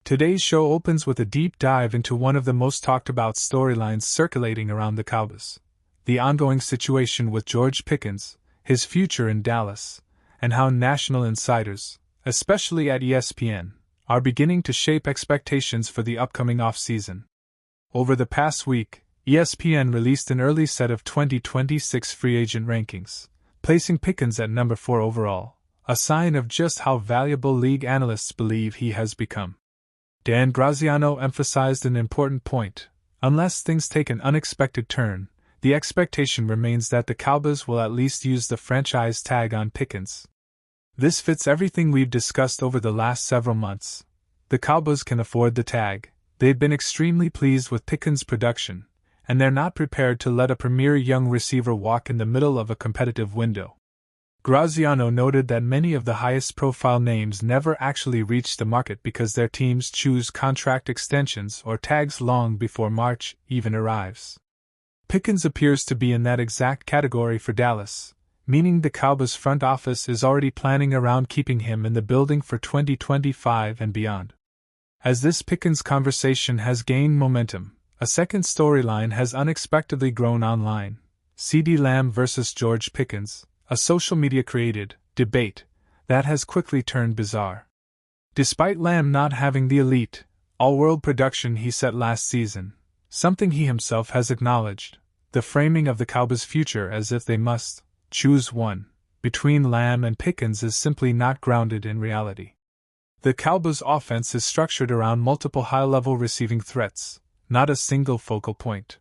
Today's show opens with a deep dive into one of the most talked about storylines circulating around the Cowboys: the ongoing situation with George Pickens, his future in Dallas, and how national insiders, especially at ESPN, are beginning to shape expectations for the upcoming offseason. Over the past week, ESPN released an early set of 2026 free agent rankings, placing Pickens at number 4 overall, a sign of just how valuable league analysts believe he has become. Dan Graziano emphasized an important point: unless things take an unexpected turn, the expectation remains that the Cowboys will at least use the franchise tag on Pickens. This fits everything we've discussed over the last several months. The Cowboys can afford the tag, they've been extremely pleased with Pickens' production, and they're not prepared to let a premier young receiver walk in the middle of a competitive window. Graziano noted that many of the highest-profile names never actually reach the market because their teams choose contract extensions or tags long before March even arrives. Pickens appears to be in that exact category for Dallas, meaning the Cowboys front office is already planning around keeping him in the building for 2025 and beyond. As this Pickens conversation has gained momentum, a second storyline has unexpectedly grown online: CeeDee Lamb versus George Pickens, a social media-created debate that has quickly turned bizarre. Despite Lamb not having the elite, all-world production he set last season, something he himself has acknowledged, the framing of the Cowboys' future as if they must choose one between Lamb and Pickens is simply not grounded in reality. The Cowboys' offense is structured around multiple high-level receiving threats, not a single focal point.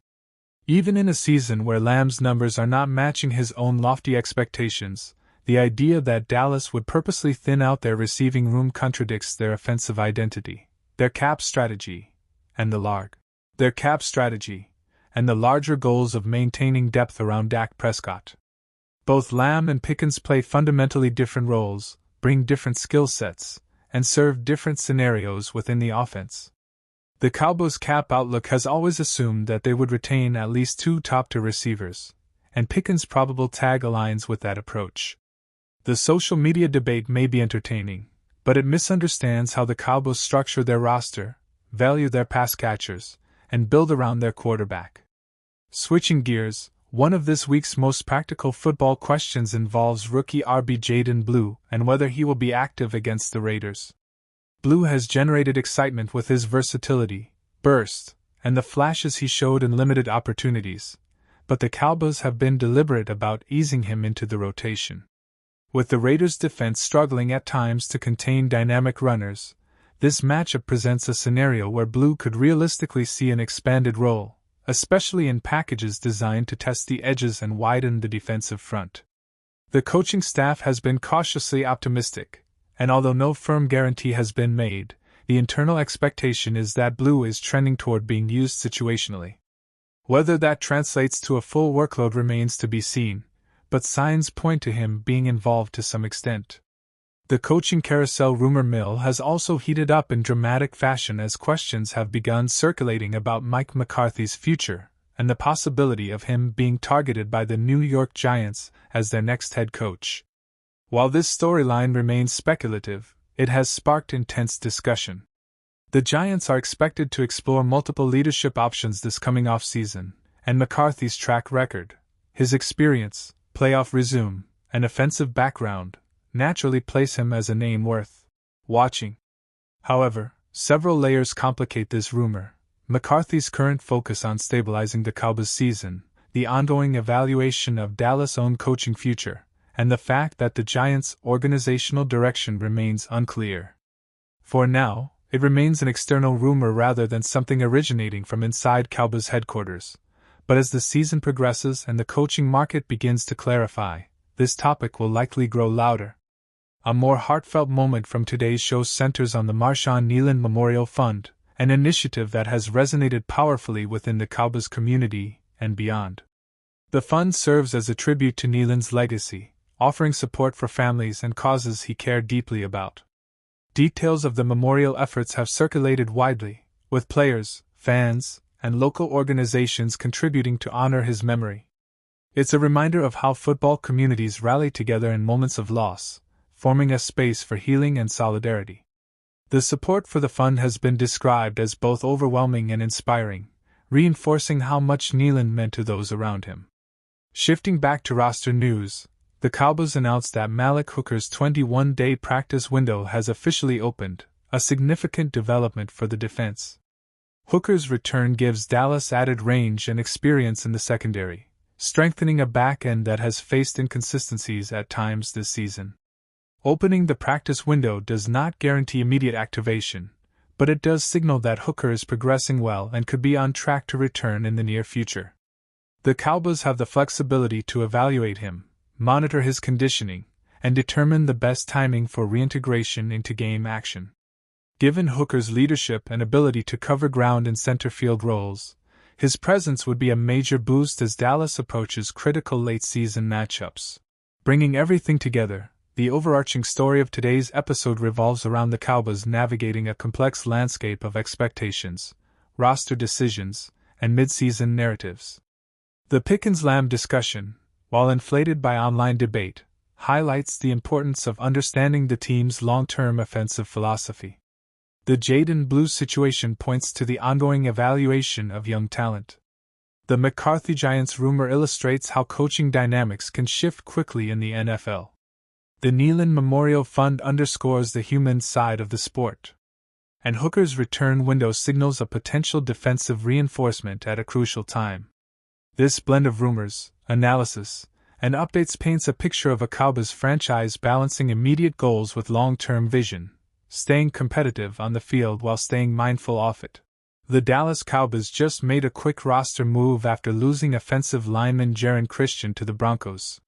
Even in a season where Lamb's numbers are not matching his own lofty expectations, the idea that Dallas would purposely thin out their receiving room contradicts their offensive identity, their cap strategy, and the larger goals of maintaining depth around Dak Prescott. Both Lamb and Pickens play fundamentally different roles, bring different skill sets, and serve different scenarios within the offense. The Cowboys' cap outlook has always assumed that they would retain at least 2 top-tier receivers, and Pickens' probable tag aligns with that approach. The social media debate may be entertaining, but it misunderstands how the Cowboys structure their roster, value their pass catchers, and build around their quarterback. Switching gears, one of this week's most practical football questions involves rookie RB Jaden Blue and whether he will be active against the Raiders. Blue has generated excitement with his versatility, burst, and the flashes he showed in limited opportunities, but the Cowboys have been deliberate about easing him into the rotation. With the Raiders' defense struggling at times to contain dynamic runners, this matchup presents a scenario where Blue could realistically see an expanded role, especially in packages designed to test the edges and widen the defensive front. The coaching staff has been cautiously optimistic, and although no firm guarantee has been made, the internal expectation is that Blue is trending toward being used situationally. Whether that translates to a full workload remains to be seen, but signs point to him being involved to some extent. The coaching carousel rumor mill has also heated up in dramatic fashion as questions have begun circulating about Mike McCarthy's future and the possibility of him being targeted by the New York Giants as their next head coach. While this storyline remains speculative, it has sparked intense discussion. The Giants are expected to explore multiple leadership options this coming offseason, and McCarthy's track record, his experience, playoff resume, and offensive background naturally place him as a name worth watching. However, several layers complicate this rumor: McCarthy's current focus on stabilizing the Cowboys season, the ongoing evaluation of Dallas' own coaching future, and the fact that the Giants' organizational direction remains unclear. For now, it remains an external rumor rather than something originating from inside Cowboys headquarters, but as the season progresses and the coaching market begins to clarify, this topic will likely grow louder. A more heartfelt moment from today's show centers on the Marshawn Kneeland Memorial Fund, an initiative that has resonated powerfully within the Cowboys community and beyond. The fund serves as a tribute to Kneeland's legacy, offering support for families and causes he cared deeply about. Details of the memorial efforts have circulated widely, with players, fans, and local organizations contributing to honor his memory. It's a reminder of how football communities rally together in moments of loss, forming a space for healing and solidarity. The support for the fund has been described as both overwhelming and inspiring, reinforcing how much Kaiir meant to those around him. Shifting back to roster news, the Cowboys announced that Malik Hooker's 21-day practice window has officially opened, a significant development for the defense. Hooker's return gives Dallas added range and experience in the secondary, strengthening a back end that has faced inconsistencies at times this season. Opening the practice window does not guarantee immediate activation, but it does signal that Hooker is progressing well and could be on track to return in the near future. The Cowboys have the flexibility to evaluate him, monitor his conditioning, and determine the best timing for reintegration into game action. Given Hooker's leadership and ability to cover ground in center field roles, his presence would be a major boost as Dallas approaches critical late-season matchups. Bringing everything together, the overarching story of today's episode revolves around the Cowboys navigating a complex landscape of expectations, roster decisions, and midseason narratives. The Pickens-Lamb discussion, while inflated by online debate, highlights the importance of understanding the team's long-term offensive philosophy. The Jaden Blue situation points to the ongoing evaluation of young talent. The McCarthy Giants rumor illustrates how coaching dynamics can shift quickly in the NFL. The Kaiir Memorial Fund underscores the human side of the sport. And Hooker's return window signals a potential defensive reinforcement at a crucial time. This blend of rumors, analysis, and updates paints a picture of a Cowboys franchise balancing immediate goals with long-term vision, staying competitive on the field while staying mindful off it. The Dallas Cowboys just made a quick roster move after losing offensive lineman Jaron Christian to the Broncos.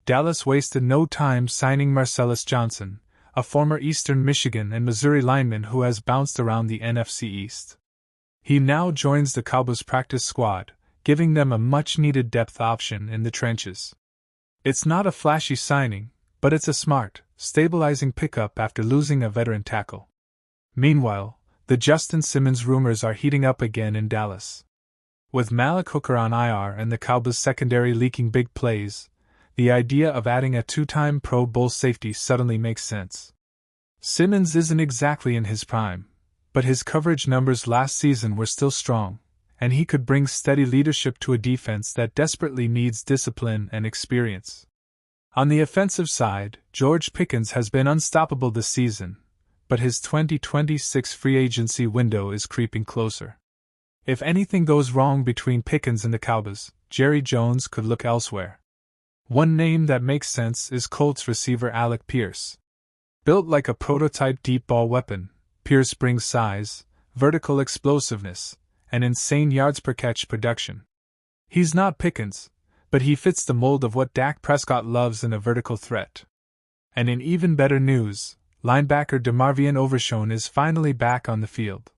Dallas wasted no time signing Marcellus Johnson, a former Eastern Michigan and Missouri lineman who has bounced around the NFC East. He now joins the Cowboys practice squad, giving them a much-needed depth option in the trenches. It's not a flashy signing, but it's a smart, stabilizing pickup after losing a veteran tackle. Meanwhile, the Justin Simmons rumors are heating up again in Dallas. With Malik Hooker on IR and the Cowboys secondary leaking big plays, the idea of adding a two-time Pro Bowl safety suddenly makes sense. Simmons isn't exactly in his prime, but his coverage numbers last season were still strong, and he could bring steady leadership to a defense that desperately needs discipline and experience. On the offensive side, George Pickens has been unstoppable this season, but his 2026 free agency window is creeping closer. If anything goes wrong between Pickens and the Cowboys, Jerry Jones could look elsewhere. One name that makes sense is Colts receiver Alec Pierce. Built like a prototype deep ball weapon, Pierce brings size, vertical explosiveness, and insane yards per catch production. He's not Pickens, but he fits the mold of what Dak Prescott loves in a vertical threat. And in even better news, linebacker DeMarvion Overshown is finally back on the field.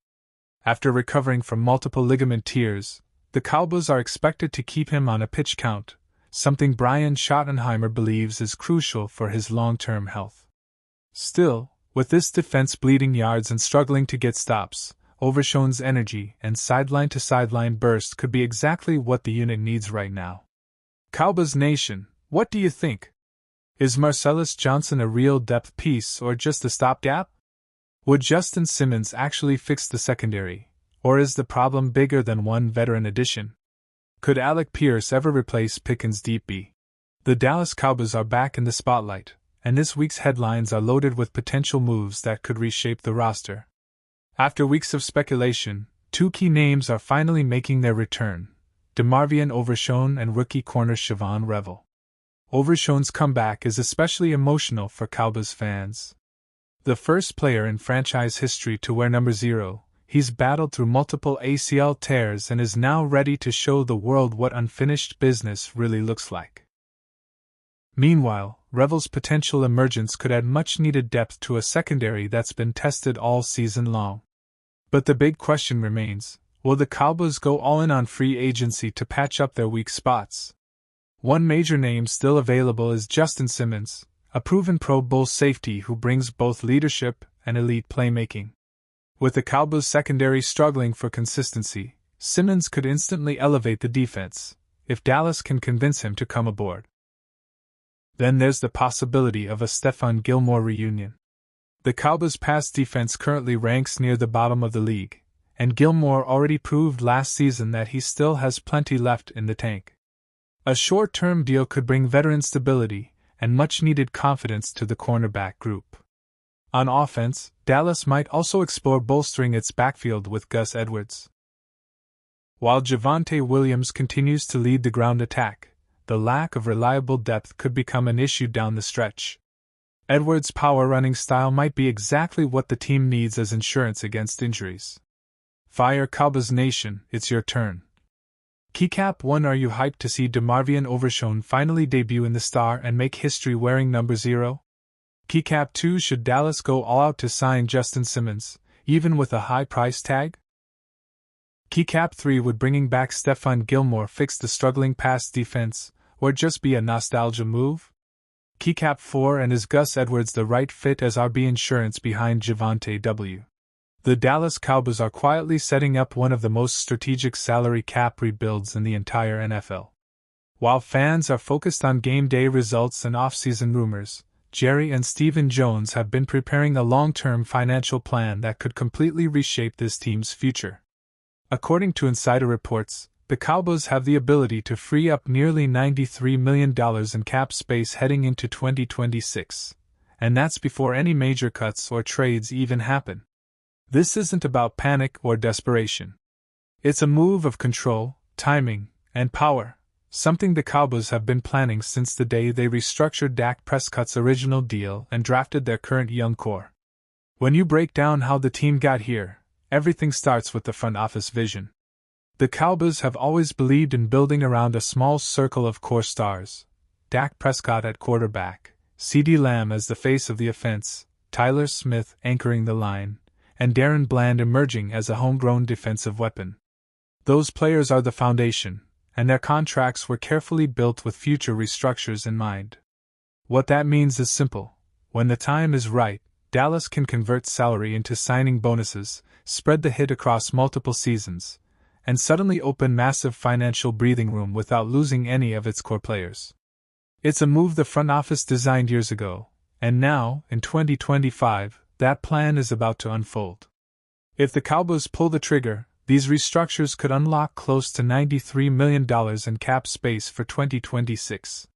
After recovering from multiple ligament tears, the Cowboys are expected to keep him on a pitch count, something Brian Schottenheimer believes is crucial for his long-term health. Still, with this defense bleeding yards and struggling to get stops, Overshown's energy and sideline-to-sideline burst could be exactly what the unit needs right now. Cowboys Nation, what do you think? Is Marcellus Johnson a real depth piece or just a stopgap? Would Justin Simmons actually fix the secondary, or is the problem bigger than one veteran addition? Could Alec Pierce ever replace Pickens' deep B? The Dallas Cowboys are back in the spotlight, and this week's headlines are loaded with potential moves that could reshape the roster. After weeks of speculation, two key names are finally making their return: DeMarvion Overshown and rookie corner Shavon Revel. Overshown's comeback is especially emotional for Cowboys fans. The first player in franchise history to wear number 0, he's battled through multiple ACL tears and is now ready to show the world what unfinished business really looks like. Meanwhile, Revel's potential emergence could add much-needed depth to a secondary that's been tested all season long. But the big question remains, will the Cowboys go all in on free agency to patch up their weak spots? One major name still available is Justin Simmons, a proven Pro Bowl safety who brings both leadership and elite playmaking. With the Cowboys secondary struggling for consistency, Simmons could instantly elevate the defense, if Dallas can convince him to come aboard. Then there's the possibility of a Stephon Gilmore reunion. The Cowboys' pass defense currently ranks near the bottom of the league, and Gilmore already proved last season that he still has plenty left in the tank. A short-term deal could bring veteran stability and much-needed confidence to the cornerback group. On offense, Dallas might also explore bolstering its backfield with Gus Edwards. While Javonte Williams continues to lead the ground attack, the lack of reliable depth could become an issue down the stretch. Edwards' power-running style might be exactly what the team needs as insurance against injuries. Fire Cowboys Nation, it's your turn. Keycap 1, are you hyped to see DeMarvion Overshown finally debut in the star and make history wearing number 0? Keycap 2, should Dallas go all out to sign Justin Simmons, even with a high price tag? Keycap 3, would bringing back Stephon Gilmore fix the struggling pass defense, or just be a nostalgia move? Keycap 4, and is Gus Edwards the right fit as RB insurance behind Javonte W? The Dallas Cowboys are quietly setting up one of the most strategic salary cap rebuilds in the entire NFL. While fans are focused on game day results and off-season rumors, Jerry and Stephen Jones have been preparing a long-term financial plan that could completely reshape this team's future. According to insider reports, the Cowboys have the ability to free up nearly $93 million in cap space heading into 2026, and that's before any major cuts or trades even happen. This isn't about panic or desperation. It's a move of control, timing, and power, something the Cowboys have been planning since the day they restructured Dak Prescott's original deal and drafted their current young core. When you break down how the team got here, everything starts with the front office vision. The Cowboys have always believed in building around a small circle of core stars: Dak Prescott at quarterback, CeeDee Lamb as the face of the offense, Tyler Smith anchoring the line, and Darren Bland emerging as a homegrown defensive weapon. Those players are the foundation, and their contracts were carefully built with future restructures in mind. What that means is simple: when the time is right, Dallas can convert salary into signing bonuses, spread the hit across multiple seasons, and suddenly open massive financial breathing room without losing any of its core players. It's a move the front office designed years ago, and now, in 2025, that plan is about to unfold. If the Cowboys pull the trigger, these restructures could unlock close to $93 million in cap space for 2026,